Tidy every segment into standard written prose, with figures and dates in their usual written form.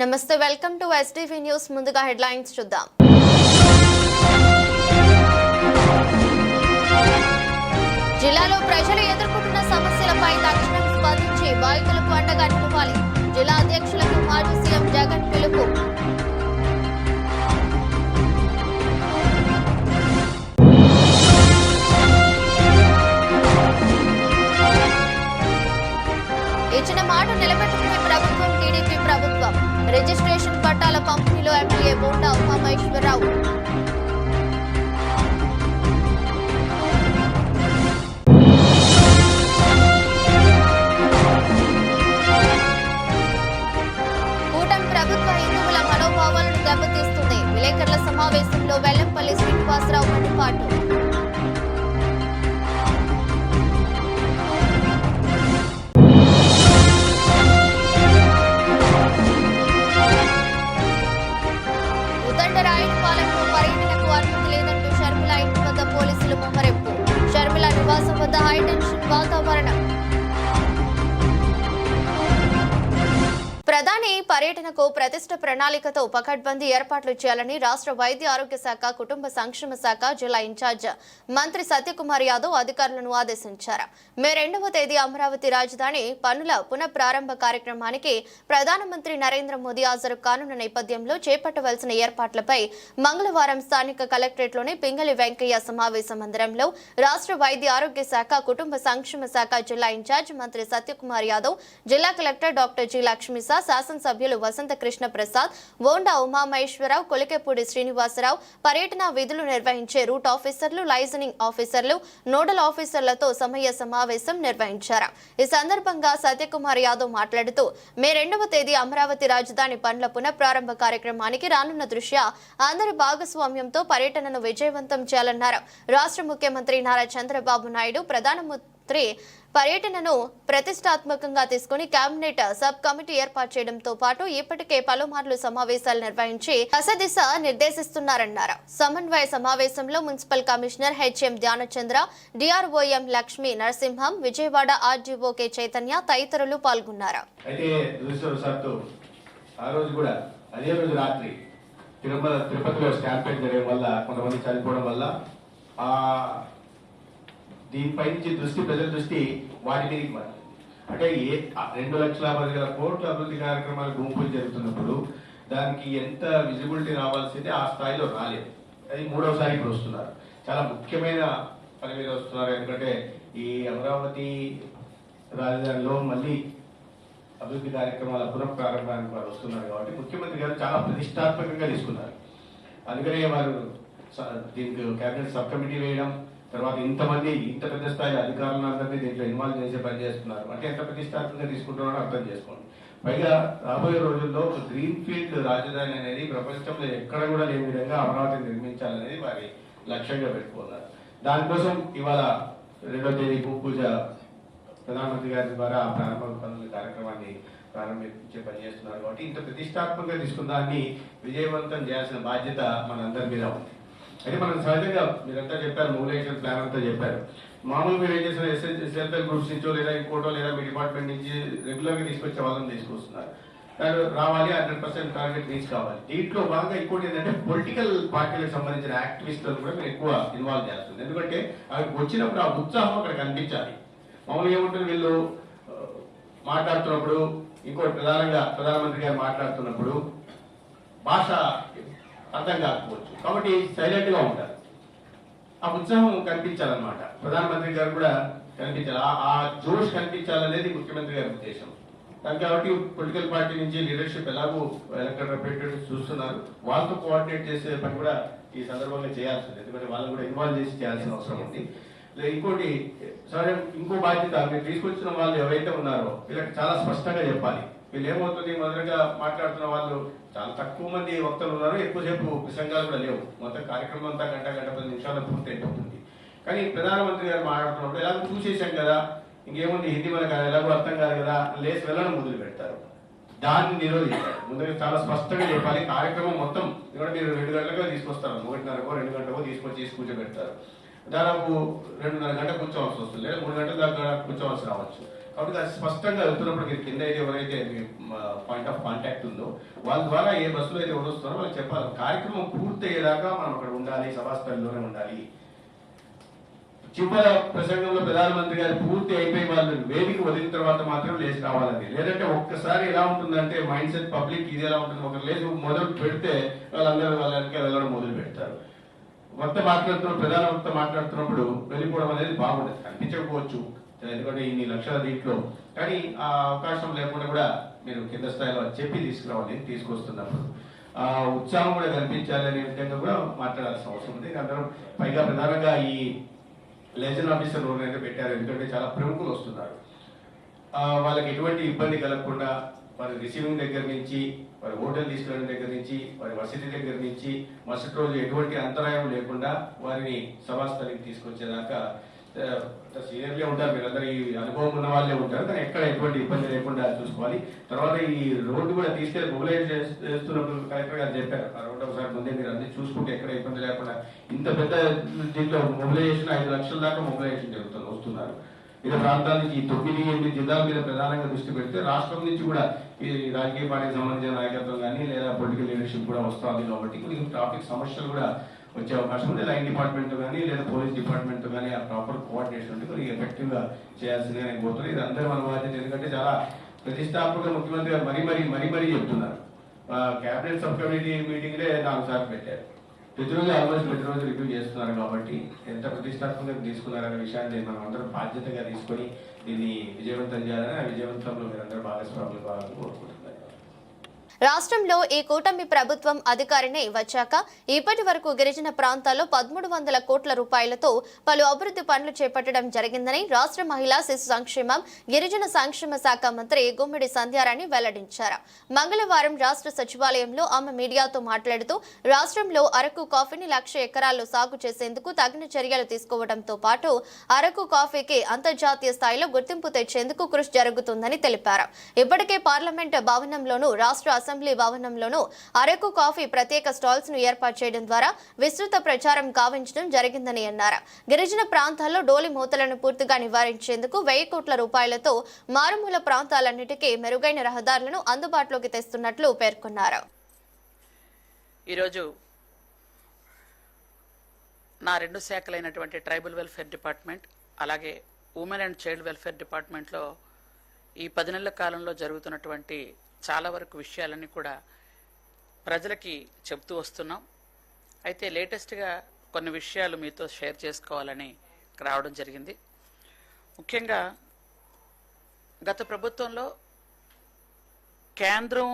నమస్తే, welcome to STV news. ముందుగా headlines చూద్దాం. జిల్లాలో ప్రజలు ఎదుర్కొంటున్న సమస్యలపై తక్షణం స్పందించి బాధితులకు అండగా నిలవాలి. జిల్లా అధ్యక్షులకు మాజీ సీఎం జగన్ పిలుపు. ఇచ్చిన మాట నిలబెట్టుకునే ప్రభుత్వం టీడీపీ ప్రభుత్వం. రిజిస్ట్రేషన్ పట్టాల పంపిణీలో ఎమ్మెల్యే బోండా ఉమామహేశ్వరరావు. కూటమి ప్రభుత్వ హిందువుల మనోభావాలను దెబ్బతీస్తుంది. విలేకరుల సమావేశంలో వెల్లంపల్లి శ్రీనివాసరావు మండిపాటు. రాయనపాలెంలో పర్యటనకు అనుమతి లేదంటూ షర్మిల ఇంటి వద్ద పోలీసులు ముమ్మరింపు. షర్మిల నివాసం వద్ద హైటెన్షన్ వాతావరణం. ప్రధాని పర్యటనకు ప్రతిష్ట ప్రణాళికతో పకడ్బందీ ఏర్పాట్లు చేయాలని రాష్ట్ర వైద్య ఆరోగ్య శాఖ, కుటుంబ సంక్షేమ శాఖ జిల్లా ఇన్ఛార్జ్ మంత్రి సత్యకుమార్ యాదవ్ అధికారులను ఆదేశించారు. మే 2వ తేదీ అమరావతి రాజధాని పనుల పునఃప్రారంభ కార్యక్రమానికి ప్రధానమంత్రి నరేంద్ర మోదీ హాజరు కానున్న నేపథ్యంలో చేపట్టవలసిన ఏర్పాట్లపై మంగళవారం స్థానిక కలెక్టరేట్లోని పింగళి వెంకయ్య సమావేశ మందిరంలో రాష్ట్ర వైద్య ఆరోగ్య శాఖ, కుటుంబ సంక్షేమ శాఖ జిల్లా ఇన్ఛార్జ్ మంత్రి సత్యకుమార్ యాదవ్, జిల్లా కలెక్టర్ డాక్టర్ జి లక్ష్మీసా, శాసనసభ్యులు వసంత కృష్ణ ప్రసాద్, బోండా ఉమామహేశ్వరరావు, కొలికెపూడి శ్రీనివాసరావు, పర్యటన విధులు నిర్వహించే రూట్ ఆఫీసర్లు, లైజనింగ్ ఆఫీసర్లు, నోడల్ ఆఫీసర్లతో సమయ సమావేశం నిర్వహించారు. ఈ సందర్భంగా సత్యకుమార్ యాదవ్ మాట్లాడుతూ మే 2వ తేదీ అమరావతి రాజధాని పనుల పునఃప్రారంభ కార్యక్రమానికి రానున్న దృష్ట్యా అందరి భాగస్వామ్యంతో పర్యటనను విజయవంతం చేయాలన్నారు. రాష్ట్ర ముఖ్యమంత్రి నారా చంద్రబాబు నాయుడు ప్రధానమంత్రి పర్యటనను ప్రతిష్టాత్మకంగా తీసుకుని కేబినెట్ సబ్ కమిటీ ఏర్పాటు చేయడంతో పాటు ఇప్పటికే పలుమార్లు సమావేశాలు నిర్వహించి దశ నిర్దేశిస్తున్నారన్నారు. సమన్వయ సమావేశంలో మున్సిపల్ కమిషనర్ హెచ్ఎం ధ్యానచంద్ర, డిఆర్ఓఎం లక్ష్మీ నరసింహం, విజయవాడ ఆర్డీఓ కె చైతన్య తదితరులు పాల్గొన్నారు. తిరుపతిలో స్టాంపేడ్ జరగడం వల్ల కొంతమంది చనిపోవడం వల్ల దీనిపై నుంచి ప్రజల దృష్టి వాటి మీదకి మారింది. అంటే 2,10,10,000 కోట్ల అభివృద్ధి కార్యక్రమాలు గుంపులు జరుగుతున్నప్పుడు దానికి ఎంత విజిబిలిటీ రావాల్సిందే ఆ స్థాయిలో రాలేదు. అది 3వసారి ఇప్పుడు వస్తున్నారు. చాలా ముఖ్యమైన పని మీద వస్తున్నారు. ఎందుకంటే ఈ అమరావతి రాజధానిలో మళ్ళీ అభివృద్ధి కార్యక్రమాల పునఃప్రారంభానికి వారు వస్తున్నారు కాబట్టి ముఖ్యమంత్రి గారు చాలా ప్రతిష్టాత్మకంగా తీసుకున్నారు. అందుకనే వారు దీనికి కేబినెట్ సబ్ కమిటీ వేయడం, తర్వాత ఇంత పెద్ద స్థాయి అధికారులందరినీ దీంట్లో ఇన్వాల్వ్ చేసే పని చేస్తున్నారు. అంటే ఎంత ప్రతిష్టాత్మకంగా తీసుకుంటున్నారో అర్థం చేసుకోండి. పైగా రాబోయే రోజుల్లో ఒక గ్రీన్ ఫీల్డ్ రాజధాని అనేది ప్రపంచంలో ఎక్కడ కూడా లేని విధంగా అమరావతిని నిర్మించాలనేది వారి లక్ష్యంగా పెట్టుకున్నారు. దానికోసం ఇవాళ 2వ తేదీ పూజ ప్రధానమంత్రి గారి ద్వారా ప్రారంభ పనుల కార్యక్రమాన్ని ప్రారంభించే పని చేస్తున్నారు. కాబట్టి ఇంత ప్రతిష్టాత్మకంగా తీసుకున్న దాన్ని విజయవంతం చేయాల్సిన బాధ్యత మనందరి మీద ఉంది. అయితే మనం సహజంగా మీరంతా చెప్పారు, మొబిలైజేషన్ ప్లాన్ అంతా చెప్పారు. మామూలు మీరు ఏం చేసిన సెల్ఫ్ హెల్ప్ గ్రూప్స్ నుంచో లేదా ఇంకోటో లేదా మీ డిపార్ట్మెంట్ నుంచి రెగ్యులర్గా తీసుకొచ్చే వాళ్ళని తీసుకొస్తున్నారు. దాని రావాలి, 100% టార్గెట్ రీచ్ కావాలి. దీంట్లో భాగంగా ఇంకోటి ఏంటంటే పొలిటికల్ పార్టీలకు సంబంధించిన యాక్టివిస్టులను కూడా మీరు ఎక్కువ ఇన్వాల్వ్ చేస్తుంది. ఎందుకంటే అవి వచ్చినప్పుడు ఆ ఉత్సాహం అక్కడ కనిపించాలి. మామూలుగా ఏముంటుంది, వీళ్ళు మాట్లాడుతున్నప్పుడు ఇంకోటి ప్రధానమంత్రి గారు మాట్లాడుతున్నప్పుడు భాష అర్థం కాకపోవచ్చు. కాబట్టి సైలెంట్ గా ఉంటారు. ఆ ఉత్సాహం కనిపించాలన్నమాట. ప్రధానమంత్రి గారు కూడా కనిపించాలి, ఆ జోష్ కనిపించాలనేది ముఖ్యమంత్రి గారి ఉద్దేశం. దాని కాబట్టి పొలిటికల్ పార్టీ నుంచి లీడర్షిప్ ఎలాగో ఎలక్టెడ్ రిప్రజెంటేటివ్స్ చూస్తున్నారు. వాళ్ళతో కోఆర్డినేట్ చేసే పని కూడా ఈ సందర్భంగా చేయాల్సింది. ఎందుకంటే వాళ్ళని కూడా ఇన్వాల్వ్ చేసి చేయాల్సిన అవసరం ఉంది. ఇంకోటి సరే, ఇంకో బాధ్యత, మీరు తీసుకొచ్చిన వాళ్ళు ఎవరైతే ఉన్నారో వీళ్ళకి చాలా స్పష్టంగా చెప్పాలి. వీళ్ళు ఏమవుతుంది, మొదలుగా మాట్లాడుతున్న వాళ్ళు చాలా తక్కువ మంది వక్తలు ఉన్నారు, ఎక్కువసేపు ప్రసంగాలు కూడా లేవు. మొత్తం కార్యక్రమం అంతా గంట 10 నిమిషాలు పూర్తి అయిపోతుంది. కానీ ప్రధానమంత్రి గారు మాట్లాడుతున్నప్పుడు ఎలాగో చూసేసాం కదా, ఇంకేముంది హిందీ మనకు ఎలాగో అర్థం కాదు కదా, లేచి వెళ్ళడం మొదలు పెడతారు. దాన్ని నిరోధించారు. ముందుగా చాలా స్పష్టంగా చెప్పాలి. కార్యక్రమం మొత్తం ఇక్కడ మీరు 2 గంటలుగా తీసుకొస్తారు, 1:30కో 2 గంటలకో తీసుకొచ్చి కూర్చోబెడతారు. దాదాపు 2.5 గంటలు కూర్చోవలసి వస్తుంది, లేదా 3 గంటల దాకా కూర్చోవలసి రావచ్చు. కాబట్టి అది స్పష్టంగా వెళ్తున్నప్పుడు మీరు కింద అయితే ఎవరైతే పాయింట్ ఆఫ్ కాంటాక్ట్ ఉందో వాళ్ళ ద్వారా ఏ బస్సులో అయితే వస్తున్నారో వాళ్ళకి చెప్పాలి. కార్యక్రమం పూర్తయ్యేదాకా మనం అక్కడ ఉండాలి, సభాస్థలిలోనే ఉండాలి. చివరి ప్రసంగంలో ప్రధానమంత్రి గారు పూర్తి అయిపోయి వాళ్ళు వేదిక వదిలిన తర్వాత మాత్రం లేచి రావాలని. లేదంటే ఒక్కసారి ఎలా ఉంటుందంటే మైండ్ సెట్ పబ్లిక్ ఇది ఎలా ఉంటుంది, ఒకరు లేచి మొదలు పెడితే వాళ్ళందరూ వాళ్ళ వెనక వెళ్ళడం మొదలు పెడతారు. ప్రధాన వక్త మాట్లాడుతున్నప్పుడు వెళ్ళిపోవడం అనేది బాగుండదు, కనిపించకపోవచ్చు ఎందుకంటే ఇన్ని లక్షల దీంట్లో, కానీ ఆ అవకాశం లేకుండా కూడా మీరు కింద స్థాయిలో చెప్పి తీసుకురావాలి. తీసుకొస్తున్నప్పుడు ఆ ఉత్సాహం కూడా కనిపించాలి అనే విధంగా కూడా మాట్లాడాల్సిన అవసరం ఉంది. అందరం పైగా ప్రధానంగా ఈ లెజన్ ఆఫీసర్ అయితే పెట్టారు, ఎందుకంటే చాలా ప్రముఖులు వస్తున్నారు. వాళ్ళకి ఎటువంటి ఇబ్బంది కలగకుండా వారి రిసీవింగ్ దగ్గర నుంచి, వారి హోటల్ తీసుకెళ్ళడం దగ్గర నుంచి, వారి వసతి దగ్గర నుంచి మరుసటి రోజు ఎటువంటి అంతరాయం లేకుండా వారిని సభాస్థలికి తీసుకొచ్చేదాకా సీనియర్లే ఉంటారు, మీరందరూ ఈ అనుభవం ఉన్న వాళ్ళే ఉంటారు, కానీ ఎక్కడ ఎటువంటి ఇబ్బంది లేకుండా చూసుకోవాలి. తర్వాత ఈ రోడ్డు కూడా తీసుకెళ్ళి మొబిలైజ్ చేస్తున్నప్పుడు కలెక్టర్ గారు చెప్పారు, ఆ రోడ్డు ఒకసారి ముందే మీరు అన్ని చూసుకుంటే ఎక్కడ ఇబ్బంది లేకుండా. ఇంత పెద్ద దీంట్లో మొబిలైజేషన్ 5 లక్షల దాకా మొబిలైజేషన్ వస్తున్నారు. వివిధ ప్రాంతాల నుంచి 9-8 జిల్లాల మీద ప్రధానంగా దృష్టి పెడితే రాష్ట్రం నుంచి కూడా ఈ రాజకీయ పార్టీకి సంబంధించిన నాయకత్వం కానీ లేదా పొలిటికల్ లీడర్షిప్ కూడా వస్తుంది. కాబట్టి కొన్ని ట్రాఫిక్ సమస్యలు కూడా వచ్చే అవకాశం ఉంది. లైన్ డిపార్ట్మెంట్ కానీ లేదా పోలీస్ డిపార్ట్మెంట్ కానీ ఆ ప్రాపర్ కోఆర్డినేషన్ ఉంటే కొద్దిగా ఎఫెక్టివ్ గా చేయాల్సిందే నేను కోరుతున్నాను. ఇది అందరూ మన బాధ్యత, ఎందుకంటే చాలా ప్రతిష్టాత్మక ముఖ్యమంత్రి గారు మరీ చెప్తున్నారు. క్యాబినెట్ సబ్ కమిటీ మీటింగ్లే 4 సార్లు పెట్టారు, ప్రతిరోజు రివ్యూ చేస్తున్నారు. కాబట్టి ఎంత ప్రతిష్టాత్మకంగా తీసుకున్నారనే విషయాన్ని మనం అందరం బాధ్యతగా తీసుకొని దీన్ని విజయవంతం చేయాలని, ఆ విజయవంతంలో మీరందరూ భాగస్వాములు కావాలని కోరుకుంటున్నారు. రాష్ట్రంలో ఈ కూటమి ప్రభుత్వం అధికారిని వచ్చాక ఇప్పటి వరకు గిరిజన ప్రాంతాల్లో 1300 కోట్ల రూపాయలతో పలు అభివృద్ధి పనులు చేపట్టడం జరిగిందని రాష్ట్ర మహిళా శిశు సంక్షేమం గిరిజన సంక్షేమ శాఖ మంత్రి గుమ్మిడి సంధ్యారాణి వెల్లడించారు. మంగళవారం రాష్ట్ర సచివాలయంలో ఆమె మీడియాతో మాట్లాడుతూ రాష్ట్రంలో అరకు కాఫీని 1,00,000 ఎకరాల్లో సాగు చేసేందుకు తగిన చర్యలు తీసుకోవడంతో పాటు అరకు కాఫీకి అంతర్జాతీయ స్థాయిలో గుర్తింపు తెచ్చేందుకు కృషి జరుగుతుందని తెలిపారు. ఇప్పటికే పార్లమెంట్ భవనంలోనూ రాష్ట్ర అసెంబ్లీ భవనంలోనూ అరకు కాఫీ ప్రత్యేక స్టాల్స్ ను ఏర్పాటు చేయడం ద్వారా విస్తృత ప్రచారం గావించడం జరిగిందని అన్నారు. గిరిజన ప్రాంతాల్లో డోలి మూతలను పూర్తిగా నివారించేందుకు 1,000 కోట్ల రూపాయలతో మారుమూల ప్రాంతాలన్నిటికీ మెరుగైన రహదారులను అందుబాటులోకి తెస్తున్నట్లు పేర్కొన్నారు. ఈరోజు నా 2 శాఖలైనటువంటి ట్రైబల్ వెల్ఫేర్ డిపార్ట్మెంట్ అలాగే ఉమెన్ అండ్ చైల్డ్ వెల్ఫేర్ డిపార్ట్మెంట్లో ఈ 10 నెలల కాలంలో జరుగుతున్నటువంటి చాలా వరకు విషయాలన్నీ కూడా ప్రజలకి చెప్తూ వస్తున్నాం. అయితే లేటెస్ట్గా కొన్ని విషయాలు మీతో షేర్ చేసుకోవాలని రావడం జరిగింది. ముఖ్యంగా గత ప్రభుత్వంలో కేంద్రం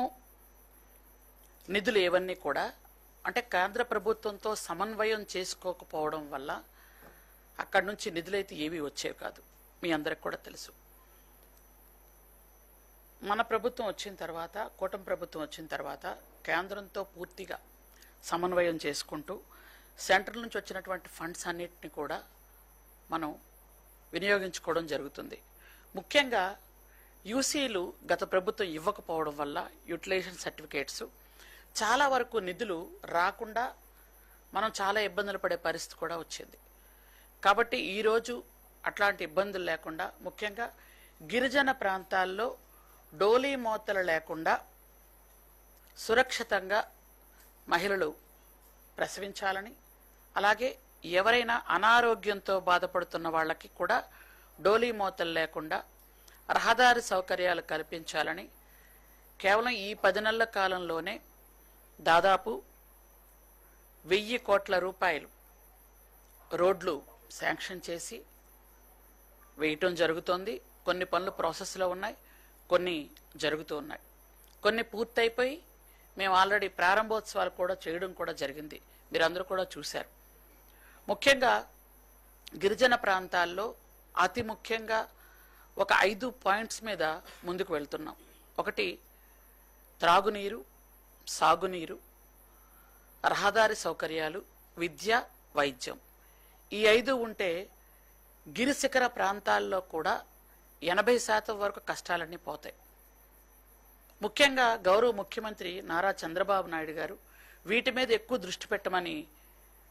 నిధులు ఏవన్నీ కూడా అంటే కేంద్ర ప్రభుత్వంతో సమన్వయం చేసుకోకపోవడం వల్ల అక్కడి నుంచి నిధులైతే ఏవి వచ్చేవి కాదు. మీ అందరికి కూడా తెలుసు. మన ప్రభుత్వం వచ్చిన తర్వాత, కూటమి ప్రభుత్వం వచ్చిన తర్వాత కేంద్రంతో పూర్తిగా సమన్వయం చేసుకుంటూ సెంట్రల్ నుంచి వచ్చినటువంటి ఫండ్స్ అన్నిటిని కూడా మనం వినియోగించుకోవడం జరుగుతుంది. ముఖ్యంగా యూసీలు గత ప్రభుత్వం ఇవ్వకపోవడం వల్ల యూటిలైజేషన్ సర్టిఫికేట్స్ చాలా వరకు నిధులు రాకుండా మనం చాలా ఇబ్బందులు పడే పరిస్థితి కూడా వచ్చింది. కాబట్టి ఈరోజు అట్లాంటి ఇబ్బందులు లేకుండా ముఖ్యంగా గిరిజన ప్రాంతాల్లో డోలీ మోతలు లేకుండా సురక్షితంగా మహిళలు ప్రసవించాలని, అలాగే ఎవరైనా అనారోగ్యంతో బాధపడుతున్న వాళ్ళకి కూడా డోలీ మోతలు లేకుండా రహదారి సౌకర్యాలు కల్పించాలని కేవలం ఈ 10 నెలల కాలంలోనే దాదాపు 1,000 కోట్ల రూపాయలు రోడ్లు శాంక్షన్ చేసి వేయటం జరుగుతోంది. కొన్ని పనులు ప్రాసెస్లో ఉన్నాయి, కొన్ని జరుగుతూ ఉన్నాయి, కొన్ని పూర్తయిపోయి మేము ఆల్రెడీ ప్రారంభోత్సవాలు కూడా చేయడం కూడా జరిగింది. మీరందరూ కూడా చూశారు. ముఖ్యంగా గిరిజన ప్రాంతాల్లో అతి ముఖ్యంగా ఒక 5 పాయింట్స్ మీద ముందుకు వెళ్తున్నాం. ఒకటి త్రాగునీరు, సాగునీరు, రహదారి సౌకర్యాలు, విద్య, వైద్యం. ఈ 5 ఉంటే గిరిశిఖర ప్రాంతాల్లో కూడా 80% వరకు కష్టాలన్నీ పోతాయి. ముఖ్యంగా గౌరవ ముఖ్యమంత్రి నారా చంద్రబాబు నాయుడు గారు వీటి మీద ఎక్కువ దృష్టి పెట్టమని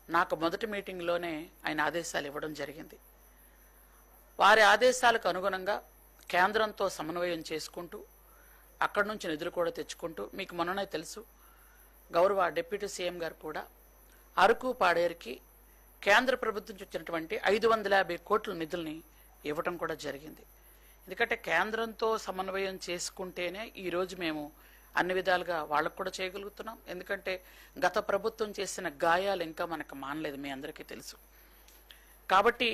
నాకు మొదటి మీటింగ్లోనే ఆయన ఆదేశాలు ఇవ్వడం జరిగింది. వారి ఆదేశాలకు అనుగుణంగా కేంద్రంతో సమన్వయం చేసుకుంటూ అక్కడి నుంచి నిధులు కూడా తెచ్చుకుంటూ, మీకు మొన్ననే తెలుసు గౌరవ డిప్యూటీ సీఎం గారు కూడా అరకు పాడేరుకి కేంద్ర ప్రభుత్వం నుంచి వచ్చినటువంటి 550 కోట్ల నిధుల్ని ఇవ్వటం కూడా జరిగింది. ఎందుకంటే కేంద్రంతో సమన్వయం చేసుకుంటేనే ఈరోజు మేము అన్ని విధాలుగా వాళ్ళకు కూడా చేయగలుగుతున్నాం. ఎందుకంటే గత ప్రభుత్వం చేసిన గాయాలు ఇంకా మనకు మానలేదు, మీ అందరికీ తెలుసు. కాబట్టి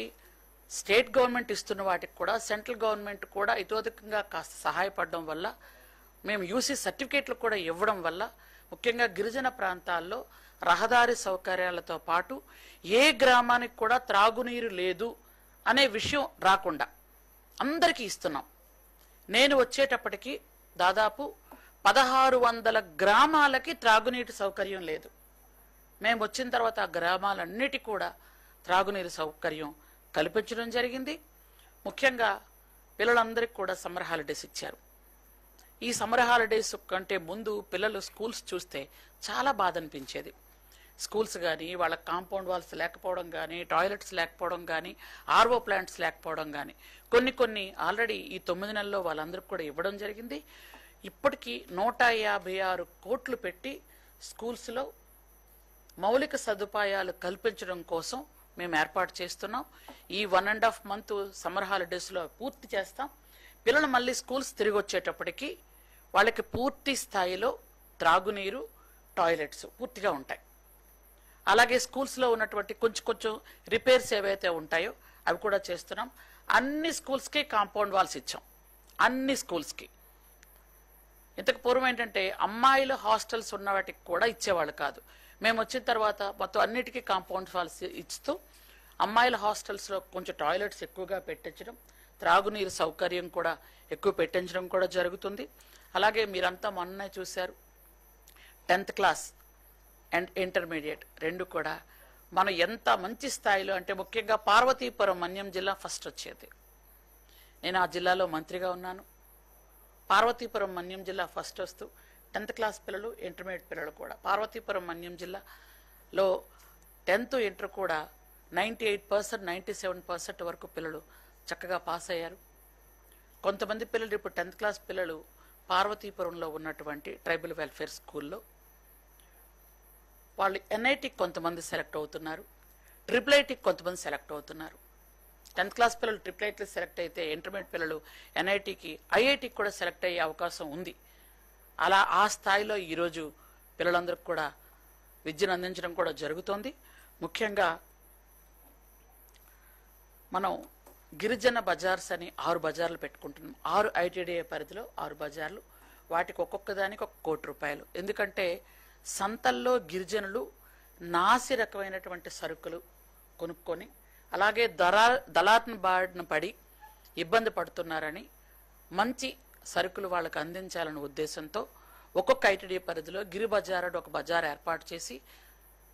స్టేట్ గవర్నమెంట్ ఇస్తున్న వాటికి కూడా సెంట్రల్ గవర్నమెంట్ కూడా ఇతోధికంగా కాస్త సహాయపడడం వల్ల, మేము యూసీ సర్టిఫికేట్లు కూడా ఇవ్వడం వల్ల, ముఖ్యంగా గిరిజన ప్రాంతాల్లో రహదారి సౌకర్యాలతో పాటు ఏ గ్రామానికి కూడా త్రాగునీరు లేదు అనే విషయం రాకుండా అందరికీ ఇస్తున్నాం. నేను వచ్చేటప్పటికి దాదాపు 1600 గ్రామాలకి త్రాగునీటి సౌకర్యం లేదు. మేము వచ్చిన తర్వాత ఆ గ్రామాలన్నిటి కూడా త్రాగునీరు సౌకర్యం కల్పించడం జరిగింది. ముఖ్యంగా పిల్లలందరికీ కూడా సమ్మర్ హాలిడేస్ ఇచ్చారు. ఈ సమ్మర్ హాలిడేస్ కంటే ముందు పిల్లలు స్కూల్స్ చూస్తే చాలా బాధ అనిపించేది. స్కూల్స్ కానీ, వాళ్ళ కాంపౌండ్ వాల్స్ లేకపోవడం కానీ, టాయిలెట్స్ లేకపోవడం కానీ, ఆర్ఓ ప్లాంట్స్ లేకపోవడం కానీ, కొన్ని ఆల్రెడీ ఈ 9 నెలల్లో వాళ్ళందరికీ కూడా ఇవ్వడం జరిగింది. ఇప్పటికీ 156 కోట్లు పెట్టి స్కూల్స్లో మౌలిక సదుపాయాలు కల్పించడం కోసం మేము ఏర్పాటు చేస్తున్నాం. ఈ 1.5 మంత్ సమ్మర్ హాలిడేస్లో పూర్తి చేస్తాం. పిల్లలు మళ్ళీ స్కూల్స్ తిరిగి వచ్చేటప్పటికి వాళ్ళకి పూర్తి స్థాయిలో త్రాగునీరు, టాయిలెట్స్ పూర్తిగా ఉంటాయి. అలాగే స్కూల్స్లో ఉన్నటువంటి కొంచెం రిపేర్స్ ఏవైతే ఉంటాయో అవి కూడా చేస్తున్నాం. అన్ని స్కూల్స్కి కాంపౌండ్ వాల్స్ ఇచ్చాం, అన్ని స్కూల్స్కి. ఇంతకు పూర్వం ఏంటంటే అమ్మాయిల హాస్టల్స్ ఉన్న వాటికి కూడా ఇచ్చేవాళ్ళు కాదు. మేము వచ్చిన తర్వాత మొత్తం అన్నిటికీ కాంపౌండ్ వాల్స్ ఇస్తూ అమ్మాయిల హాస్టల్స్లో కొంచెం టాయిలెట్స్ ఎక్కువగా పెట్టించడం, త్రాగునీరు సౌకర్యం కూడా ఎక్కువ పెట్టించడం కూడా జరుగుతుంది. అలాగే మీరంతా మొన్నే చూశారు 10th క్లాస్ అండ్ ఇంటర్మీడియట్ రెండు కూడా మనం ఎంత మంచి స్థాయిలో, అంటే ముఖ్యంగా పార్వతీపురం మన్యం జిల్లా ఫస్ట్ వచ్చేది. నేను ఆ జిల్లాలో మంత్రిగా ఉన్నాను. పార్వతీపురం మన్యం జిల్లా ఫస్ట్ వస్తూ 10th క్లాస్ పిల్లలు, ఇంటర్మీడియట్ పిల్లలు కూడా పార్వతీపురం మన్యం జిల్లాలో 10th ఇంటర్ కూడా 98%, 97% వరకు పిల్లలు చక్కగా పాస్ అయ్యారు. కొంతమంది పిల్లలు ఇప్పుడు 10th క్లాస్ పిల్లలు పార్వతీపురంలో ఉన్నటువంటి ట్రైబల్ వెల్ఫేర్ స్కూల్లో వాళ్ళు ఎన్ఐటికి కొంతమంది సెలెక్ట్ అవుతున్నారు, ట్రిపుల్-ఐటీకి కొంతమంది సెలెక్ట్ అవుతున్నారు. 10th క్లాస్ పిల్లలు ట్రిపుల్-ఐటీ సెలెక్ట్ అయితే ఇంటర్మీడియట్ పిల్లలు ఎన్ఐటికి, ఐఐటికి కూడా సెలెక్ట్ అయ్యే అవకాశం ఉంది. అలా ఆ స్థాయిలో ఈరోజు పిల్లలందరికీ కూడా విద్యను అందించడం కూడా జరుగుతోంది. ముఖ్యంగా మనం గిరిజన బజార్స్ అని 6 బజార్లు పెట్టుకుంటున్నాం. 6 ఐటీడీఏ పరిధిలో 6 బజార్లు, వాటికి ఒక్కొక్క దానికి ₹1 కోటి. ఎందుకంటే సంతల్లో గిరిజనులు నాసి రకమైనటువంటి సరుకులు కొనుక్కొని, అలాగే దళార్న బారిన పడి ఇబ్బంది పడుతున్నారని మంచి సరుకులు వాళ్ళకి అందించాలనే ఉద్దేశంతో ఒక్కొక్క ఐటీడీ పరిధిలో గిరి బజార్ ఒక బజార్ ఏర్పాటు చేసి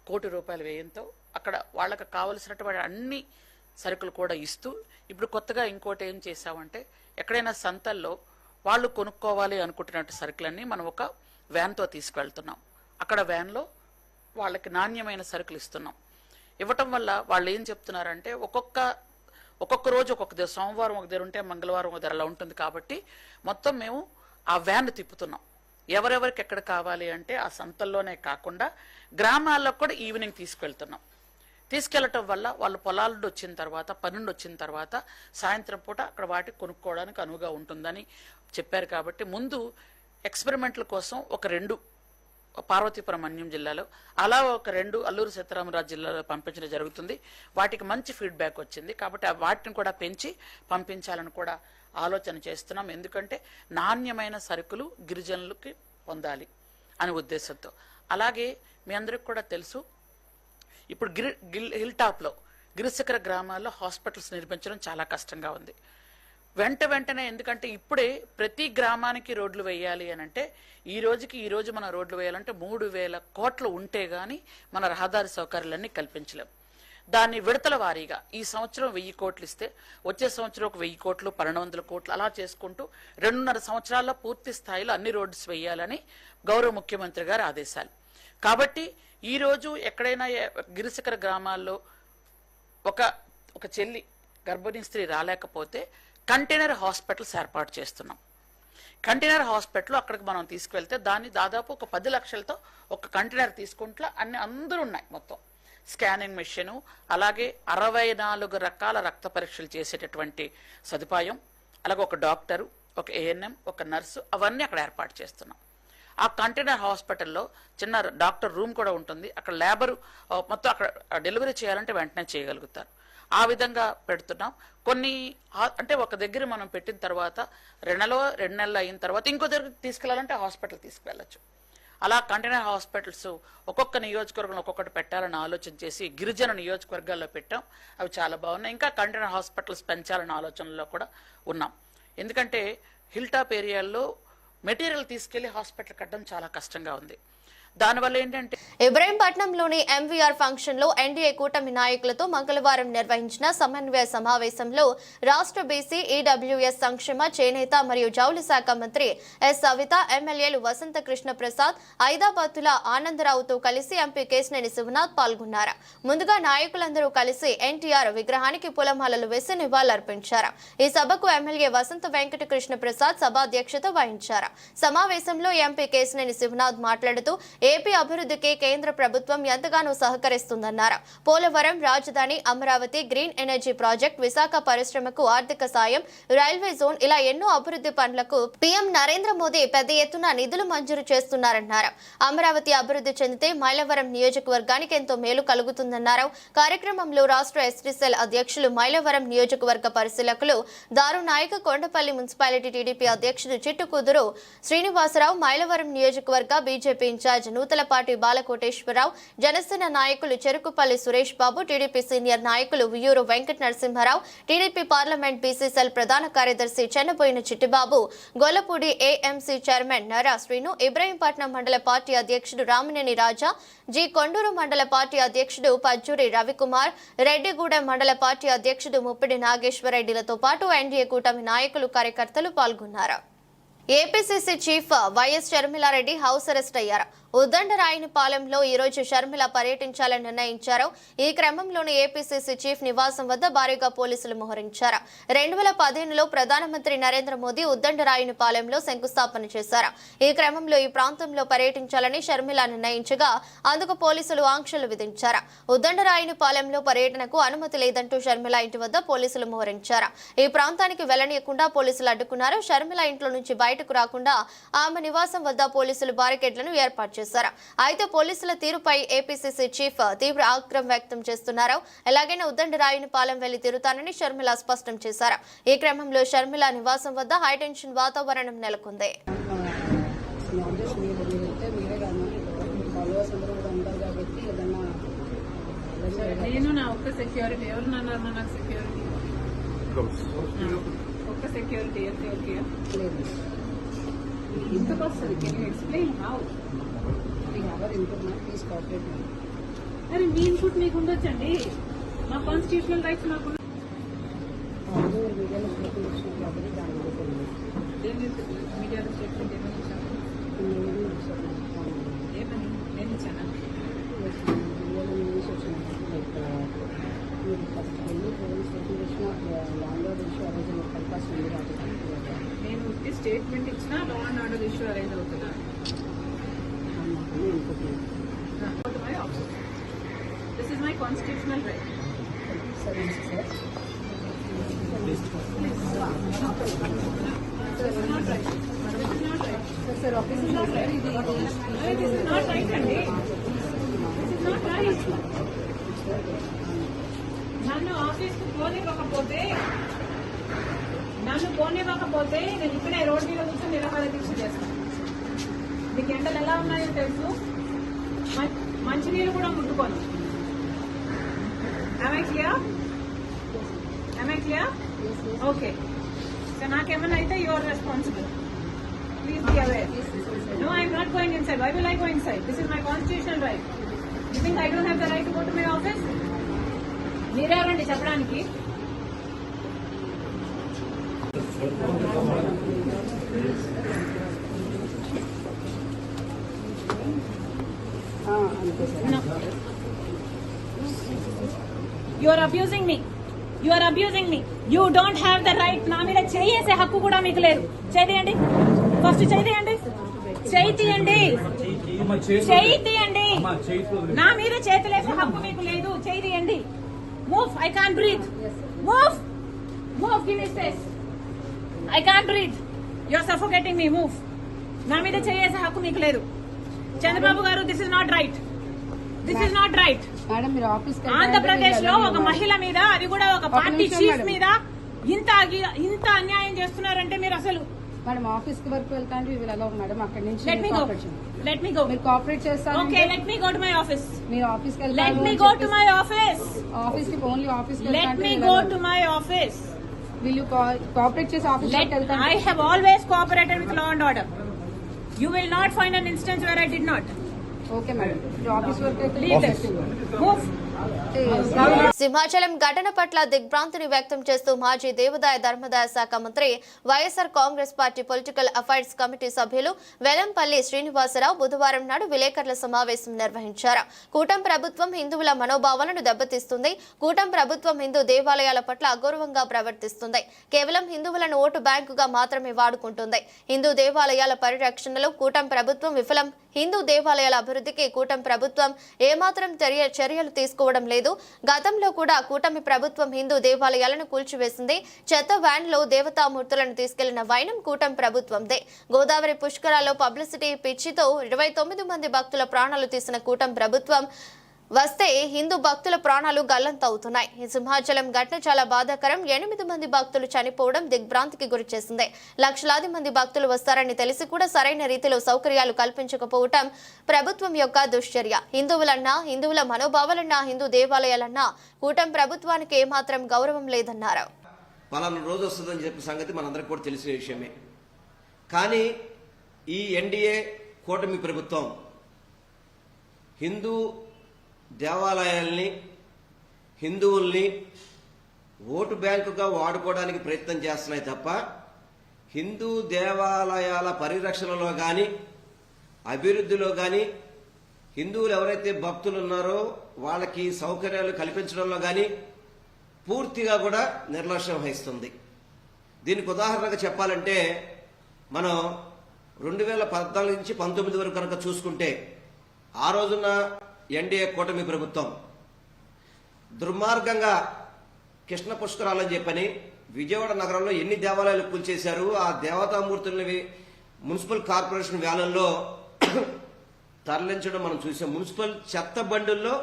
₹1 కోటి వ్యయంతో అక్కడ వాళ్ళకి కావలసినటువంటి అన్ని సరుకులు కూడా ఇస్తూ, ఇప్పుడు కొత్తగా ఇంకోటి ఏం చేసామంటే ఎక్కడైనా సంతల్లో వాళ్ళు కొనుక్కోవాలి అనుకుంటున్నట్టు సరుకులన్నీ మనం ఒక వ్యాన్తో తీసుకువెళ్తున్నాం. అక్కడ వ్యాన్లో వాళ్ళకి నాణ్యమైన సరుకులు ఇస్తున్నాం. ఇవ్వటం వల్ల వాళ్ళు ఏం చెప్తున్నారంటే ఒక్కొక్క రోజు ఒక్కొక్క దగ్గర, సోమవారం ఒక దగ్గర ఉంటే మంగళవారం ఒక దగ్గర అలా ఉంటుంది. కాబట్టి మొత్తం మేము ఆ వ్యాన్ తిప్పుతున్నాం. ఎవరెవరికి ఎక్కడ కావాలి అంటే ఆ సంతల్లోనే కాకుండా గ్రామాల్లో కూడా ఈవినింగ్ తీసుకెళ్లటం వల్ల వాళ్ళు పొలాల నుండి వచ్చిన తర్వాత, పని నుండి వచ్చిన తర్వాత సాయంత్రం పూట అక్కడ వాటికి కొనుక్కోవడానికి అనువుగా ఉంటుందని చెప్పారు. కాబట్టి ముందు ఎక్స్పెరిమెంట్ల కోసం ఒక 2 పార్వతీపురం మన్యం జిల్లాలో, అలా ఒక 2 అల్లూరు సీతారామరాజు జిల్లాలో పంపించడం జరుగుతుంది. వాటికి మంచి ఫీడ్బ్యాక్ వచ్చింది. కాబట్టి వాటిని కూడా పెంచి పంపించాలని కూడా ఆలోచన చేస్తున్నాం. ఎందుకంటే నాణ్యమైన సరుకులు గిరిజనులకి పొందాలి అనే ఉద్దేశంతో. అలాగే మీ అందరికి కూడా తెలుసు, ఇప్పుడు హిల్ టాప్లో గిరిశిఖర గ్రామాల్లో హాస్పిటల్స్ నిర్మించడం చాలా కష్టంగా ఉంది. వెంటనే, ఎందుకంటే ఇప్పుడే ప్రతి గ్రామానికి రోడ్లు వేయాలి అని అంటే ఈ రోజు మన రోడ్లు వేయాలంటే 3,000 కోట్లు ఉంటే గానీ మన రహదారి సౌకర్యాలన్నీ కల్పించలేం. దాన్ని విడతల వారీగా ఈ సంవత్సరం 1000 కోట్లు ఇస్తే వచ్చే సంవత్సరం ఒక 1000 కోట్లు, 1200 కోట్లు అలా చేసుకుంటూ 2.5 సంవత్సరాల్లో పూర్తి స్థాయిలో అన్ని రోడ్స్ వేయాలని గౌరవ ముఖ్యమంత్రి గారి ఆదేశాలు. కాబట్టి ఈ రోజు ఎక్కడైనా గిరిశిఖర గ్రామాల్లో ఒక చెల్లి గర్భిణీ స్త్రీ రాలేకపోతే కంటైనర్ హాస్పిటల్స్ ఏర్పాటు చేస్తున్నాం. కంటైనర్ హాస్పిటల్ అక్కడికి మనం తీసుకువెళ్తే దాన్ని దాదాపు ఒక 10 లక్షలతో ఒక కంటైనర్ తీసుకుంటే అందరూ ఉన్నాయి. మొత్తం స్కానింగ్ మెషిన్, అలాగే 64 రకాల రక్త పరీక్షలు చేసేటటువంటి సదుపాయం, అలాగే ఒక డాక్టరు, ఒక ఏఎన్ఎం, ఒక నర్సు, అవన్నీ అక్కడ ఏర్పాటు చేస్తున్నాం. ఆ కంటైనర్ హాస్పిటల్లో చిన్న డాక్టర్ రూమ్ కూడా ఉంటుంది. అక్కడ లేబరు మొత్తం అక్కడ డెలివరీ చేయాలంటే వెంటనే చేయగలుగుతారు. ఆ విధంగా పెడుతున్నాం. కొన్ని అంటే ఒక దగ్గర మనం పెట్టిన తర్వాత 2 నెలలు అయిన తర్వాత ఇంకో దగ్గర తీసుకెళ్లాలంటే హాస్పిటల్ తీసుకువెళ్ళచ్చు. అలా కంటైనర్ హాస్పిటల్స్ ఒక్కొక్క నియోజకవర్గంలో ఒక్కొక్కటి పెట్టాలని ఆలోచన చేసి గిరిజన నియోజకవర్గాల్లో పెట్టాం. అవి చాలా బాగున్నాయి. ఇంకా కంటైనర్ హాస్పిటల్స్ పెంచాలన్న ఆలోచనలో కూడా ఉన్నాం. ఎందుకంటే హిల్ టాప్ ఏరియాల్లో మెటీరియల్ తీసుకెళ్లి హాస్పిటల్ కట్టడం చాలా కష్టంగా ఉంది. దానివల్ల ఏంటంటే ఇబ్రహీంపట్నంలోని ఎంవీఆర్ ఫంక్షన్ లో ఎన్డీఏ కూటమి నాయకులతో మంగళవారం నిర్వహించిన సమన్వయ సమావేశంలో రాష్ట్ర బీసీ ఈడబ్ల్యూఎస్ సంక్షేమ చేనేత మరియు జౌళి శాఖ మంత్రి ఎస్ సవిత, ఎమ్మెల్యేలు వసంత కృష్ణ ప్రసాద్, ఐదాబాతుల ఆనందరావుతో కలిసి ఎంపీ కేశినేని శివనాథ్ పాల్గొన్నారు. ముందుగా నాయకులందరూ కలిసి ఎన్టీఆర్ విగ్రహానికి పూలమాలలు వేసి నివాళులర్పించారు. ఈ సభకు ఎమ్మెల్యే వసంత వెంకట కృష్ణ ప్రసాద్ సభాధ్యక్షత వహించారు. సమావేశంలో ఎంపీ కేశినేని శివనాథ్ మాట్లాడుతూ ఏపీ అభివృద్ధికి కేంద్ర ప్రభుత్వం ఎంతగానో సహకరిస్తుందన్నారు. పోలవరం, రాజధాని, Amaravati, green energy project, Visakha పరిశ్రమకు ఆర్థిక సాయం, రైల్వే జోన్, ఇలా ఎన్నో అభివృద్ధి పనులకు పీఎం నరేంద్ర మోదీ పెద్ద ఎత్తున నిధులు మంజూరు చేస్తున్నారన్నారు. అమరావతి అభివృద్ధి చెందితే మైలవరం నియోజకవర్గానికి ఎంతో మేలు కలుగుతుందన్నారు. కార్యక్రమంలో రాష్ట్ర ఎస్టీ సెల్ అధ్యక్షులు, మైలవరం నియోజకవర్గ పరిశీలకులు దారు నాయక, కొండపల్లి మున్సిపాలిటీ టీడీపీ అధ్యక్షుడు చిట్టుకుదురు శ్రీనివాసరావు, మైలవరం నియోజకవర్గ బీజేపీ ఇన్ఛార్జ్ నూతలపాటి బాలకోటేశ్వరరావు, జనసేన నాయకులు చెరుకుపల్లి సురేష్ బాబు, టీడీపీ సీనియర్ నాయకులు Viyuru Venkata Narasimharao, TDP parliament BCCL ప్రధాన కార్యదర్శి చెన్నబోయిన చిట్టిబాబు, గొల్లపూడి ఏఎంసీ చైర్మన్ నరా శ్రీను, ఇబ్రహీంపట్నం మండల పార్టీ అధ్యక్షుడు రామినేని రాజా, జి కొండూరు మండల పార్టీ అధ్యక్షుడు పజ్జూరి రవికుమార్, రెడ్డిగూడెం మండల పార్టీ అధ్యక్షుడు ముప్పిడి నాగేశ్వరరెడ్డిలతో పాటు ఎన్డీఏ కూటమి నాయకులు, కార్యకర్తలు పాల్గొన్నారు. APCC chief YS Sharmila Reddy house arrest అయ్యారు. ఉద్దండరాయనిపాలెంలో ఈ రోజు షర్మిల పర్యటించాలని నిర్ణయించారు. ఈ క్రమంలోనే ఏపీసీసీ చీఫ్ నివాసం వద్ద భారీగా పోలీసులు మోహరించారు. 2015లో ప్రధానమంత్రి నరేంద్ర మోదీ ఉద్దండరాయనిపాలెంలో శంకుస్థాపన చేశారు. ఈ క్రమంలో ఈ ప్రాంతంలో పర్యటించాలని షర్మిల నిర్ణయించగా అందుకు పోలీసులు ఆంక్షలు విధించారు. ఉద్దండరాయనిపాలెంలో పర్యటనకు అనుమతి లేదంటూ షర్మిల ఇంటి వద్ద పోలీసులు మోహరించారు. ఈ ప్రాంతానికి వెళ్లనీయకుండా పోలీసులు అడ్డుకున్నారు. షర్మిల ఇంట్లో నుంచి బయటకు రాకుండా ఆమె నివాసం వద్ద పోలీసులు బారికేడ్లను ఏర్పాటు చేశారు. అయితే పోలీసుల తీరుపై ఏపీసీసీ చీఫ్ తీవ్ర ఆగ్రహం వ్యక్తం చేస్తున్నారు. ఎలాగైనా ఉద్దండరాయనిపాలెం వెళ్లి తీరుతానని షర్మిల స్పష్టం చేశారు. ఈ క్రమంలో షర్మిల నివాసం వద్ద హైటెన్షన్ వాతావరణం నెలకొంది. నేను నా ఒక్క సెక్యూరిటీ ఎవరు నాకు సెక్యూరిటీ ఒక్క సెక్యూరిటీ లేదు. ఎందుకు వస్తుంది? Can you explain how? అరే మీ ఇన్పుట్ మీకు ఉండొచ్చండి. మా కాన్స్టిట్యూషనల్ రైట్స్ మాకు మీడియాలో స్టేట్మెంట్ ఏమని ఇచ్చాను? ఏమని నేను ఇచ్చానా? నేను స్టేట్మెంట్ ఇచ్చినా law and order issue arrange అవుతుందా? This is my constitutional right. This is not right. This is not right. Sir, office is not right. This is not right, Andy. This is not right. నన్ను ఆఫీస్కు పోనివ్వకపోతే నేను ఇక్కడే road మీద కూర్చొని నిరాహార దీక్ష చేస్తాను. మీకు ఎండలు ఎలా ఉన్నాయో తెలుసు. మంచినీళ్ళు కూడా ముట్టుకోను. Am I clear? Okay. So నాకేమన్నా అయితే you are responsible. Please be aware. No, I am not going inside. Why will I go inside? This is my constitutional right. You think I don't have the right to go to my office? మీరెవరండి చెప్పడానికి? No. You are abusing me. You are abusing me. You don't have the right. నా మీద చేయేసే హక్కు కూడా మీకు లేదు. చేయండి first చేయండి. చేయండి. నా మీద చేతులేసే హక్కు మీకు లేదు. చేయండి. Move. I can't breathe. Move. Give me space. I can't breathe. You're suffocating me. Move. నా మీద చేయేసే హక్కు మీకు లేదు. చంద్రబాబు గారు, this is not right. Madam మీరు ఆఫీస్ ఆంధ్రప్రదేశ్ లో ఒక మహిళ మీద, అది కూడా ఒక పార్టీ చీఫ్ మీద ఇంత అన్యాయం చేస్తున్నారంటే మీరు అసలు. మేడం ఆఫీస్ కి వరకు వెళ్తాంటే వి విల్ అలౌ మేడం. అక్కడి నుంచి Let me go. మీరు కోఆపరేట్ చేస్తారు. Okay, let me go to my office. మీరు ఆఫీస్ కి వెళ్తారు. Let me go to my office. Office కి ఓన్లీ ఆఫీస్ కి Let me go to my office. Will you cooperate చేసి ఆఫీస్ కి వెళ్తారు. I have always cooperated with law and order. You will not find an instance where I did not. Okay madam. Office work అయితే Leave this. Move. Simhachalam ఘటన పట్ల దిగ్భ్రాంతిని వ్యక్తం చేస్తూ మాజీ దేవాదాయ ధర్మదాయ శాఖ మంత్రి YSR Congress party political affairs committee సభ్యులు వెలంపల్లి శ్రీనివాసరావు బుధవారం నాడు విలేకరుల సమావేశం నిర్వహించారు. కూటమి ప్రభుత్వం హిందువుల మనోభావాలను దెబ్బతీస్తుంది. కూటమి ప్రభుత్వం హిందూ దేవాలయాల పట్ల అగౌరవంగా ప్రవర్తిస్తుంది. కేవలం హిందువులను ఓటు బ్యాంకుగా మాత్రమే వాడుకుంటుంది. హిందూ దేవాలయాల పరిరక్షణలో కూటమి ప్రభుత్వం విఫలం. హిందూ దేవాలయాల అభివృద్ధికి కూటమి ప్రభుత్వం ఏమాత్రం చర్యలు తీసుకోవడం లేదు. గతంలో కూడా కూటమి ప్రభుత్వం హిందూ దేవాలయాలను కూల్చివేసింది. చెత్త వ్యాన్లో దేవతామూర్తులను తీసుకెళ్లిన వైనం కూటమి ప్రభుత్వందే. గోదావరి పుష్కరాల్లో పబ్లిసిటీ పిచ్చితో 29 మంది భక్తుల ప్రాణాలు తీసిన కూటమి ప్రభుత్వం వస్తే హిందూ భక్తుల ప్రాణాలు గల్లంతవుతున్నాయి. ఈ సింహాచలం ఘటన చాలా బాధాకరం. 8 మంది భక్తులు చనిపోవడం దిగ్భ్రాంతికి గురి చేసింది. లక్షలాది మంది భక్తులు వస్తారని తెలిసి కూడా సరైన రీతిలో సౌకర్యాలు కల్పించకపోవటం ప్రభుత్వం యొక్క దుశ్చర్య. హిందువుల మనోభావాలన్నా, హిందూ దేవాలయాలన్నా కూటమి ప్రభుత్వానికి ఏమాత్రం గౌరవం లేదన్నారు. పలానా రోజు వస్తుందని చెప్పిన సంగతి మనందరికీ కూడా తెలిసిన విషయమే. కానీ ఈ ఎన్డీఏ కూటమి ప్రభుత్వం హిందూ దేవాలయాల్ని, హిందువుల్ని ఓటు బ్యాంకుగా వాడుకోవడానికి ప్రయత్నం చేస్తున్నాయి తప్ప హిందూ దేవాలయాల పరిరక్షణలో కానీ, అభివృద్ధిలో కానీ, హిందువులు ఎవరైతే భక్తులు ఉన్నారో వాళ్ళకి సౌకర్యాలు కల్పించడంలో కానీ పూర్తిగా కూడా నిర్లక్ష్యం వహిస్తుంది. దీనికి ఉదాహరణగా చెప్పాలంటే మనం 2014 నుంచి 19 వరకు కనుక చూసుకుంటే ఆ రోజున ఎన్డీఏ కూటమి ప్రభుత్వం దుర్మార్గంగా కృష్ణ పుష్కరాలని చెప్పని విజయవాడ నగరంలో ఎన్ని దేవాలయాలు కూల్చేశారు. ఆ దేవతామూర్తుల్ని మున్సిపల్ కార్పొరేషన్ వ్యాన్లలో తరలించడం మనం చూసాం. మున్సిపల్ చెత్త బండుల్లో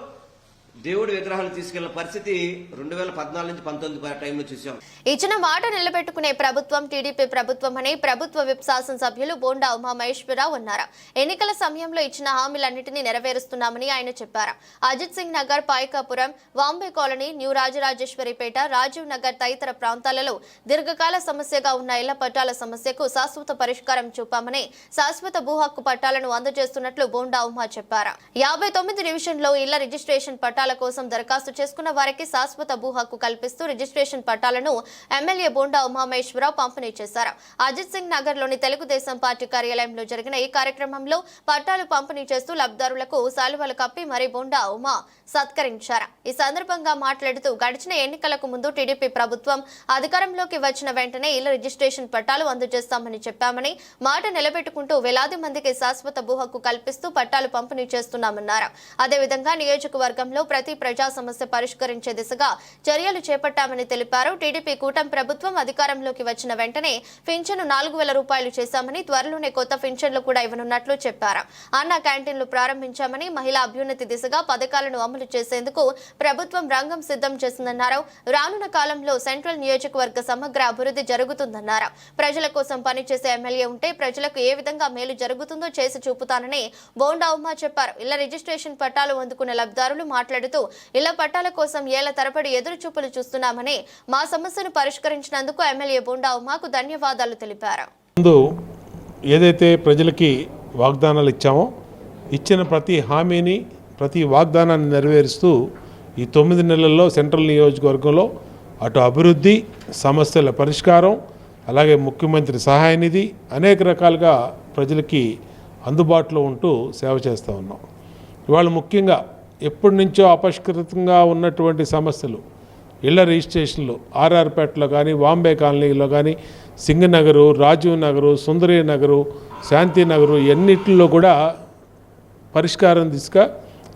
దేవుడి విగ్రహాలు తీసుకెళ్లిన పరిస్థితి 2014 నుంచి 19 టైంలో చూసాం. ఇచ్చిన మాట నిలబెట్టుకునే ప్రభుత్వం టీడీపీ ప్రభుత్వం అని ప్రభుత్వ విప్ శాసనసభ్యులు బోండా ఉమామహేశ్వరరావు అన్నారు. ఎన్నికల సమయంలో ఇచ్చిన హామీలన్నింటినీ నెరవేరుస్తున్నామని ఆయన చెప్పారు. అజిత్ సింగ్ నగర్, పాయకాపురం, వాంబే కాలనీ, న్యూ రాజరాజేశ్వరిపేట, రాజీవ్ నగర్ తదితర ప్రాంతాలలో దీర్ఘకాల సమస్యగా ఉన్న ఇళ్ల పట్టాల సమస్యకు శాశ్వత పరిష్కారం చూపామని, శాశ్వత భూ హక్కు పట్టాలను అందజేస్తున్నట్లు బోండా ఉమా చెప్పారు. 59 డివిజన్లో ఇళ్ల రిజిస్ట్రేషన్ పట్టాల కోసం దరఖాస్తు చేసుకున్న వారికి శాశ్వత భూ హక్కు కల్పిస్తూ రిజిస్ట్రేషన్ పట్టాలను ఎమ్మెల్యే బోండా ఉమామహేశ్వరరావు పంపిణీ చేశారు. అజిత్ సింగ్ నగర్ లోని తెలుగుదేశం పార్టీ కార్యాలయంలో జరిగిన ఈ కార్యక్రమంలో పట్టాలు పంపిణీ చేస్తూ లబ్ధిదారులకు శాలువాలు కప్పి మరీ బోండా ఉమా సత్కరించారు. ఈ సందర్భంగా మాట్లాడుతూ గడిచిన ఎన్నికలకు ముందు టీడీపీ ప్రభుత్వం అధికారంలోకి వచ్చిన వెంటనే ఇళ్ల రిజిస్ట్రేషన్ పట్టాలు అందజేస్తామని చెప్పామని, మాట నిలబెట్టుకుంటూ వేలాది మందికి శాశ్వత భూ హక్కు కల్పిస్తూ పట్టాలు పంపిణీ చేస్తున్నామన్నారు. అదేవిధంగా నియోజకవర్గంలో ప్రతి ప్రజా సమస్య పరిష్కరించే దిశగా చర్యలు చేపట్టామని తెలిపారు. టీడీపీ కూటమి ప్రభుత్వం అధికారంలోకి వచ్చిన వెంటనే పింఛను 4,000 రూపాయలు చేశామని, త్వరలోనే కొత్త పింఛన్లు కూడా ఇవ్వనున్నట్లు చెప్పారు. అన్న క్యాంటీన్లు ప్రారంభించామని, మహిళా అభ్యున్నతి దిశగా పథకాలను అమలు చేసేందుకు ప్రభుత్వం రంగం సిద్ధం చేసిందన్నారు. రానున్న కాలంలో సెంట్రల్ నియోజకవర్గ సమగ్ర అభివృద్ధి జరుగుతుందన్నారు. ప్రజల కోసం పనిచేసే ఎమ్మెల్యే ఉంటే ప్రజలకు ఏ విధంగా మేలు జరుగుతుందో చేసి చూపుతానని బోండా ఉమా చెప్పారు. ఇళ్ల రిజిస్ట్రేషన్ పట్టాలు అందుకున్న లబ్ధిదారులు మాట్లాడుతూ ఇళ్ల పట్టాల కోసం ఏళ్ల తరబడి ఎదురు చూపులు చూస్తున్నామని, మా సమస్యను పరిష్కరించినందుకు ఎమ్మెల్యే బోండా ఉమాకు ధన్యవాదాలు తెలిపారు. ఏదైతే ప్రజలకి వాగ్దానాలు ఇచ్చామో, ఇచ్చిన ప్రతి హామీని, ప్రతి వాగ్దానాన్ని నెరవేరుస్తూ ఈ 9 నెలల్లో సెంట్రల్ నియోజకవర్గంలో అటు అభివృద్ధి, సమస్యల పరిష్కారం, అలాగే ముఖ్యమంత్రి సహాయ నిధి అనేక రకాలుగా ప్రజలకి అందుబాటులో ఉంటూ సేవ చేస్తూ ఉన్నాం. ఇవాళ ముఖ్యంగా ఎప్పటి నుంచో అపరిష్కృతంగా ఉన్నటువంటి సమస్యలు ఇళ్ల రిజిస్ట్రేషన్లు ఆర్ఆర్పేటలో కానీ, బాంబే కాలనీలో కానీ, సింగనగరు, రాజీవ్ నగరు, సుందరీ నగరు, శాంతినగరు ఎన్నిటిలో కూడా పరిష్కారం దిశగా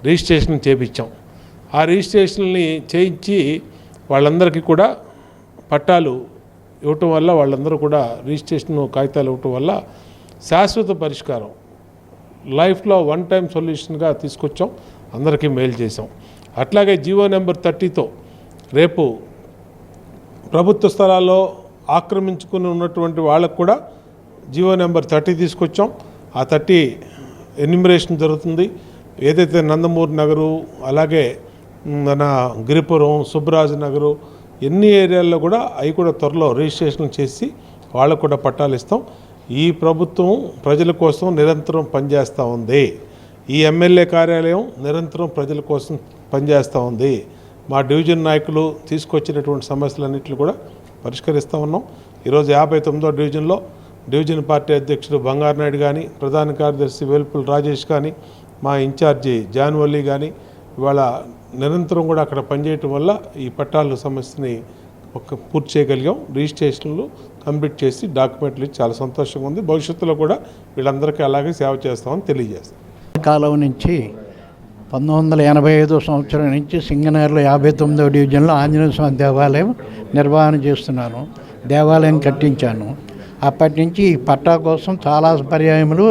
రిజిస్ట్రేషన్ చేయించాం. ఆ రిజిస్ట్రేషన్ని చేయించి వాళ్ళందరికీ కూడా పట్టాలు ఇవ్వటం వల్ల, వాళ్ళందరూ కూడా రిజిస్ట్రేషన్ కాగితాలు ఇవ్వటం వల్ల శాశ్వత పరిష్కారం లైఫ్లో వన్ టైం సొల్యూషన్గా తీసుకొచ్చాం. అందరికీ మేలు చేసాం. అట్లాగే జీవో నెంబర్ 30తో రేపు ప్రభుత్వ స్థలాల్లో ఆక్రమించుకుని ఉన్నటువంటి వాళ్ళకు కూడా జీవో నెంబర్ 30 తీసుకొచ్చాం. ఆ 30 ఎన్యూమరేషన్ జరుగుతుంది. ఏదైతే నందమూరి నగరు, అలాగే మన గిరిపురం, సుబ్బరాజు నగరు ఎన్ని ఏరియాల్లో కూడా అవి కూడా త్వరలో రిజిస్ట్రేషన్ చేసి వాళ్ళకు కూడా పట్టాలు ఇస్తాం. ఈ ప్రభుత్వం ప్రజల కోసం నిరంతరం పనిచేస్తూ ఉంది. ఈ ఎమ్మెల్యే కార్యాలయం నిరంతరం ప్రజల కోసం పనిచేస్తూ ఉంది. మా డివిజన్ నాయకులు తీసుకొచ్చినటువంటి సమస్యలన్నింటినీ కూడా పరిష్కరిస్తూ ఉన్నాం. ఈరోజు 59వ డివిజన్లో డివిజన్ పార్టీ అధ్యక్షుడు బంగారు నాయుడు కానీ, ప్రధాన కార్యదర్శి వేల్పుల్ రాజేష్ కానీ, మా ఇన్ఛార్జి జాన్వల్లి కానీ ఇవాళ నిరంతరం కూడా అక్కడ పనిచేయటం వల్ల ఈ పట్టాల సమస్యని పూర్తి చేయగలిగాం. రిజిస్ట్రేషన్లు కంప్లీట్ చేసి డాక్యుమెంట్లు చాలా సంతోషంగా ఉంది. భవిష్యత్తులో కూడా వీళ్ళందరికీ అలాగే సేవ చేస్తామని తెలియజేస్తాం. కాలం నుంచి 1985 సంవత్సరం నుంచి సింగనగర్లో 59వ డివిజన్లో ఆంజనేయ స్వామి దేవాలయం నిర్వహణ చేస్తున్నాను. దేవాలయం కట్టించాను. అప్పటి నుంచి ఈ పట్టా కోసం చాలా పర్యాయములు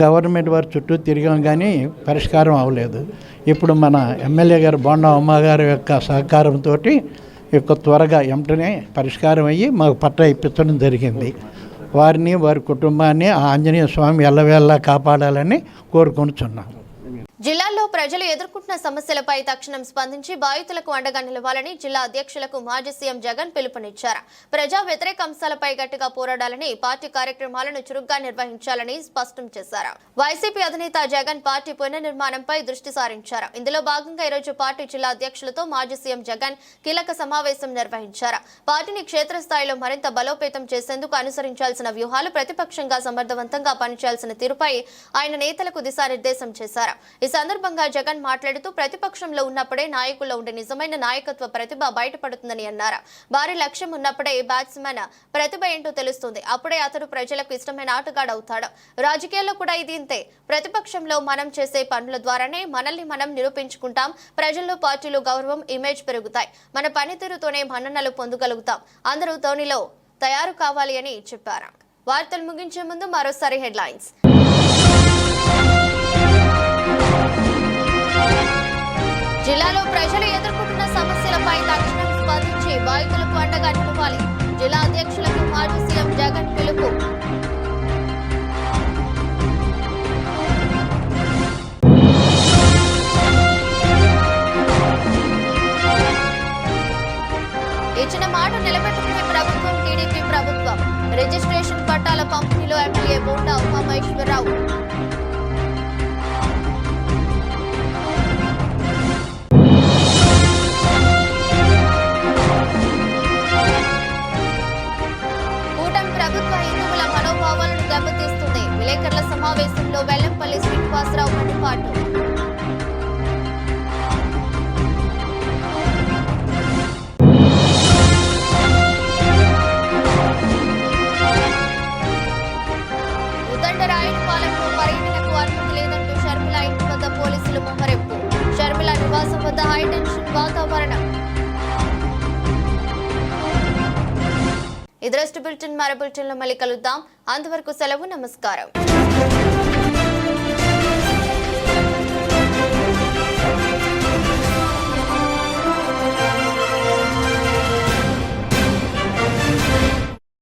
గవర్నమెంట్ వారి చుట్టూ తిరిగాం, కానీ పరిష్కారం అవ్వలేదు. ఇప్పుడు మన ఎమ్మెల్యే గారు బోండా అమ్మగారి యొక్క సహకారంతో త్వరగా వెంటనే పరిష్కారం అయ్యి మాకు పట్టా ఇప్పించడం జరిగింది. వారిని, వారి కుటుంబాన్ని ఆ ఆంజనేయ స్వామి ఎల్లవేళలా కాపాడాలని కోరుకుంటున్నాం. జిల్లాలో ప్రజలు ఎదుర్కొంటున్న సమస్యలపై తక్షణం స్పందించి బాధితులకు అండగా నిలవాలని జిల్లా అధ్యక్షులకు మాజీ సీఎం జగన్ పిలుపునిచ్చారు. ప్రజా వ్యతిరేక అంశాలపై గట్టిగా పోరాడాలని, పార్టీ కార్యక్రమాలను చురుగ్గా నిర్వహించాలని స్పష్టం చేశారు. వైసీపీ అధినేత జగన్ పార్టీ పునర్నిర్మాణంపై దృష్టి సారించారు. ఇందులో భాగంగా ఈరోజు పార్టీ జిల్లా అధ్యక్షులతో మాజీ సీఎం జగన్ కీలక సమావేశం నిర్వహించారు. పార్టీని క్షేత్రస్థాయిలో మరింత బలోపేతం చేసేందుకు అనుసరించాల్సిన వ్యూహాలు, ప్రతిపక్షంగా సమర్థవంతంగా పనిచేయాల్సిన తీరుపై ఆయన నేతలకు దిశానిర్దేశం చేశారు. ఈ సందర్భంగా జగన్ మాట్లాడుతూ ప్రతిపక్షంలో ఉన్నప్పుడే నాయకుల్లో ఉండే నిజమైన నాయకత్వ ప్రతిభ బయటపడుతుందని అన్నారు. భారీ లక్ష్యం ఉన్నప్పుడే బ్యాట్స్మెన్ ప్రతిభ ఏంటో తెలుస్తుంది. అప్పుడే అతడు ప్రజలకు ఇష్టమైన ఆటగాడు అవుతాడు. రాజకీయాల్లో కూడా ఇది ఇంతే. ప్రతిపక్షంలో మనం చేసే పనుల ద్వారానే మనల్ని మనం నిరూపించుకుంటాం. ప్రజల్లో, పార్టీలో గౌరవం, ఇమేజ్ పెరుగుతాయి. మన పనితీరుతోనే మన్ననలు పొందగలుగుతాం. అందరూ ధోనిలో తయారు కావాలి అని చెప్పారు. వార్తలు ముగించే ముందు మరోసారి హెడ్లైన్స్. జిల్లాలో ప్రజలు ఎదుర్కొంటున్న సమస్యలపై తక్షణం స్పందించి బాధితులకు అండగా నిలవాలి. జిల్లా అధ్యక్షులకు మాజీ సీఎం జగన్ పిలుపు. ఇచ్చిన మాట నిలబెట్టుకునే ప్రభుత్వం టీడీపీ ప్రభుత్వం. రిజిస్ట్రేషన్ పట్టాల పంపిణీలో ఎమ్మెల్యే బోండా ఉమామహేశ్వరరావు. దెబ్బతీస్తుంది. విలేకరుల సమావేశంలో వెల్లంపల్లి శ్రీనివాసరావు మండిపాటు. ఉదండరాయుడుపాలెంలో పర్యటనకు అనుమతి లేదంటూ షర్మిల ఇంటి వద్ద పోలీసులు మొహరెప్పు. షర్మిల నివాసం వద్ద హైటెన్షన్ వాతావరణం. ఇది రెస్ట్ బులెటిన్. మరో బులెటిన్లో మళ్ళీ కలుద్దాం. అంతవరకు సెలవు. నమస్కారం.